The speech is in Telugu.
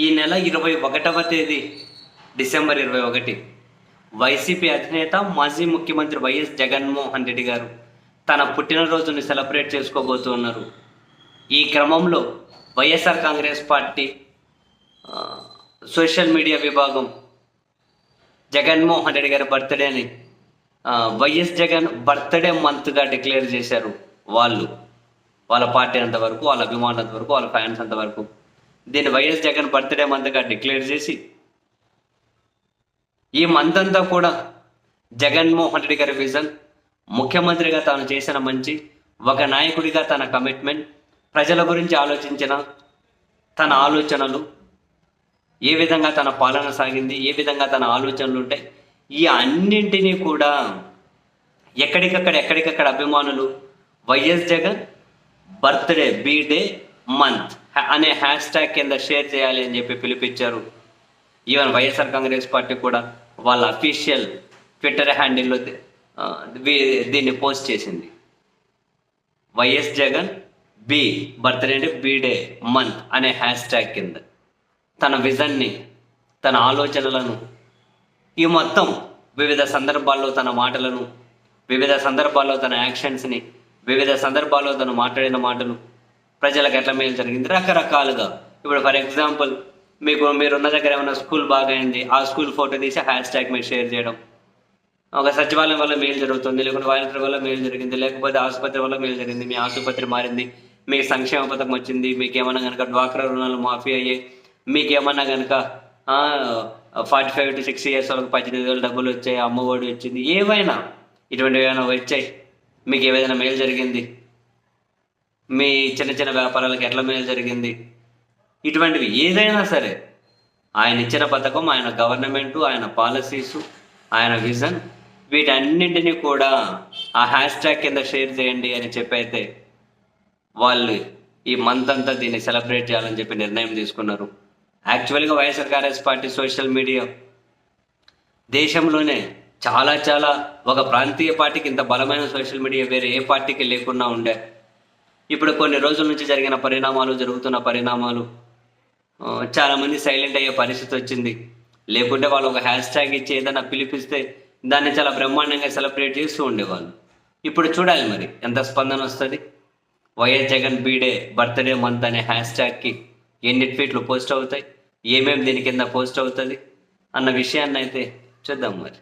ఈ నెల 21వ తేదీ డిసెంబర్ 21 వైసీపీ అధినేత మాజీ ముఖ్యమంత్రి వైఎస్ జగన్మోహన్ రెడ్డి గారు తన పుట్టినరోజుని సెలబ్రేట్ చేసుకోబోతున్నారు. ఈ క్రమంలో YSR Congress party social media విభాగం జగన్మోహన్ రెడ్డి గారి బర్త్డేని వైఎస్ జగన్ బర్త్డే మంత్గా డిక్లేర్ చేశారు. వాళ్ళ పార్టీ అంతవరకు, వాళ్ళ అభిమానులు అంతవరకు, వాళ్ళ ఫ్యాన్స్ అంతవరకు దీన్ని వైఎస్ జగన్ బర్త్డే మంత్గా డిక్లేర్ చేసి ఈ మంత్ అంతా కూడా జగన్మోహన్ రెడ్డి గారి విజన్, ముఖ్యమంత్రిగా తాను చేసిన మంచి, ఒక నాయకుడిగా తన కమిట్మెంట్, ప్రజల గురించి ఆలోచించిన తన ఆలోచనలు, ఏ విధంగా తన పాలన సాగింది, ఏ విధంగా తన ఆలోచనలు ఉంటాయి, ఈ అన్నింటినీ కూడా ఎక్కడికక్కడ అభిమానులు YS Jagan birthday Bide month అనే హ్యాష్ ట్యాగ్ కింద షేర్ చేయాలి అని చెప్పి పిలిపించారు. ఈవెన్ వైఎస్ఆర్ కాంగ్రెస్ పార్టీ కూడా వాళ్ళ అఫీషియల్ ట్విట్టర్ హ్యాండిల్లో దీన్ని పోస్ట్ చేసింది. వైఎస్ జగన్ బర్త్డే అంటే బీడే మంత్ అనే హ్యాష్ ట్యాగ్ కింద తన విజన్ని, తన ఆలోచనలను, ఈ మొత్తం వివిధ సందర్భాల్లో తన మాటలను, వివిధ సందర్భాల్లో తన యాక్షన్స్ని, వివిధ సందర్భాల్లో తను మాట్లాడిన మాటలు ప్రజలకు ఎట్లా మేలు జరిగింది రకరకాలుగా. ఇప్పుడు ఫర్ ఎగ్జాంపుల్ మీరున్న దగ్గర ఏమైనా స్కూల్ బాగైంది, ఆ స్కూల్ ఫోటో తీసి హ్యాష్ ట్యాగ్ మీరు షేర్ చేయడం, ఒక సచివాలయం వల్ల మేలు జరుగుతుంది, లేకుంటే వాలంటీర్ వల్ల మేలు జరిగింది, లేకపోతే ఆసుపత్రి వల్ల మేలు జరిగింది, మీ ఆసుపత్రి మారింది, మీకు సంక్షేమ పథకం వచ్చింది, మీకేమన్నా కనుక డ్వాక్రా రుణాలు మాఫీ అయ్యాయి, మీకేమన్నా కనుక 45 to 60 years వాళ్ళకి 18,000 డబ్బులు వచ్చాయి, అమ్మఒడి వచ్చింది, ఏవైనా ఇటువంటివి ఏమైనా వచ్చాయి, మీకు ఏదైనా మేలు జరిగింది, మీ చిన్న చిన్న వ్యాపారాలకు ఎట్లా మేలు జరిగింది, ఇటువంటివి ఏదైనా సరే ఆయన ఇచ్చిన పథకం, ఆయన గవర్నమెంటు, ఆయన పాలసీసు, ఆయన విజన్, వీటన్నింటినీ కూడా ఆ హ్యాష్ ట్యాగ్ కింద షేర్ చేయండి అని చెప్పి అయితే వాళ్ళు ఈ మంత్ అంతా దీన్ని సెలబ్రేట్ చేయాలని చెప్పి నిర్ణయం తీసుకున్నారు. యాక్చువల్గా YSR Congress party social media దేశంలోనే చాలా ఒక ప్రాంతీయ పార్టీకి ఇంత బలమైన సోషల్ మీడియా వేరే ఏ పార్టీకి లేకుండా ఉండే. ఇప్పుడు కొన్ని రోజుల నుంచి జరుగుతున్న పరిణామాలు చాలామంది సైలెంట్ అయ్యే పరిస్థితి వచ్చింది. లేకుంటే వాళ్ళు ఒక హ్యాష్ ట్యాగ్ ఇచ్చి ఏదైనా పిలిపిస్తే దాన్ని చాలా బ్రహ్మాండంగా సెలబ్రేట్ చేస్తూ ఉండేవాళ్ళు. ఇప్పుడు చూడాలి మరి ఎంత స్పందన వస్తుంది. YS Jagan Bide birthday month అనే హ్యాష్ ట్యాగ్కి ఎన్ని ట్వీట్లు పోస్ట్ అవుతాయి, ఏమేమి దీని కింద పోస్ట్ అవుతుంది అన్న విషయాన్ని అయితే చూద్దాం మరి.